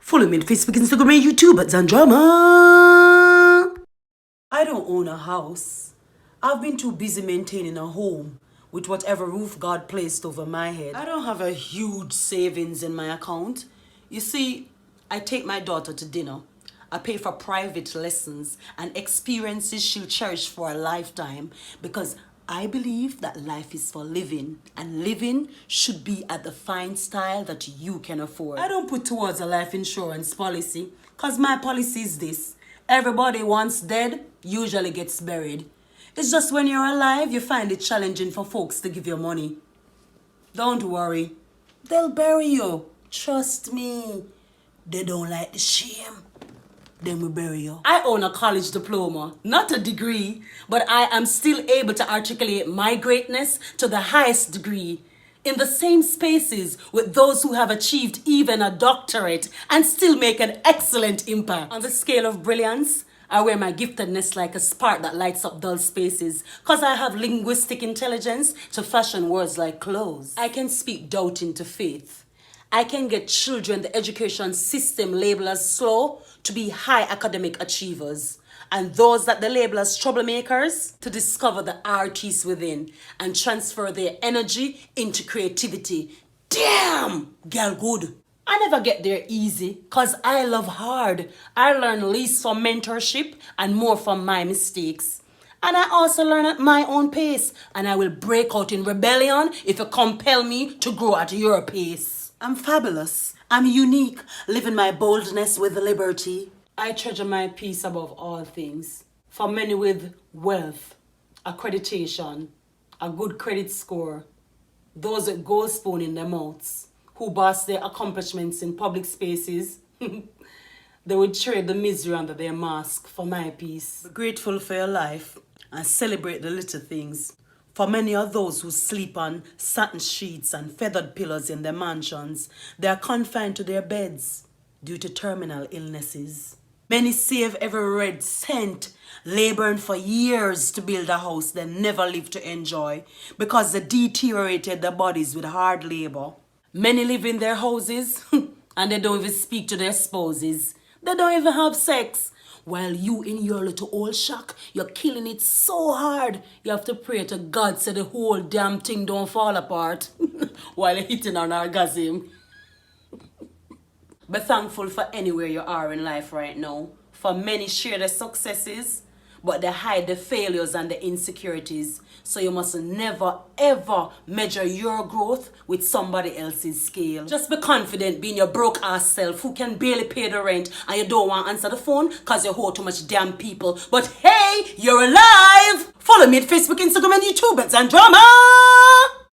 Follow me on Facebook, Instagram, and YouTube at Zandrama. I don't own a house. I've been too busy maintaining a home with whatever roof God placed over my head. I don't have a huge savings in my account. You see, I take my daughter to dinner. I pay for private lessons and experiences she'll cherish for a lifetime because I believe that life is for living, and living should be at the fine style that you can afford. I don't put towards a life insurance policy because my policy is this: everybody once dead usually gets buried. It's just when you're alive you find it challenging for folks to give you money. Don't worry, they'll bury you. Trust me. They don't like the shame. Then we bury you. I own a college diploma, not a degree, but I am still able to articulate my greatness to the highest degree in the same spaces with those who have achieved even a doctorate and still make an excellent impact. On the scale of brilliance, I wear my giftedness like a spark that lights up dull spaces because I have linguistic intelligence to fashion words like clothes. I can speak doubt into faith. I can get children the education system label as slow to be high academic achievers, and those that they label as troublemakers to discover the artists within and transfer their energy into creativity. Damn, girl good. I never get there easy because I love hard. I learn least from mentorship and more from my mistakes. And I also learn at my own pace, and I will break out in rebellion if you compel me to grow at your pace. I'm fabulous. I'm unique, living my boldness with liberty. I treasure my peace above all things. For many with wealth, accreditation, a good credit score, those with gold spoon in their mouths, who boast their accomplishments in public spaces, they would trade the misery under their mask for my peace. Be grateful for your life and celebrate the little things. For many of those who sleep on satin sheets and feathered pillows in their mansions, they are confined to their beds due to terminal illnesses. Many save every red cent, laboring for years to build a house they never live to enjoy because they deteriorated their bodies with hard labor. Many live in their houses and they don't even speak to their spouses. They don't even have sex. While you in your little old shack, you're killing it so hard, you have to pray to God so the whole damn thing don't fall apart while you're hitting an orgasm. Be thankful for anywhere you are in life right now. For many share their successes, but they hide the failures and the insecurities. So you must never ever measure your growth with somebody else's scale. Just be confident being your broke ass self who can barely pay the rent and you don't want to answer the phone because you hold too much damn people. But hey, you're alive! Follow me at Facebook, Instagram, and YouTube at Zandrama!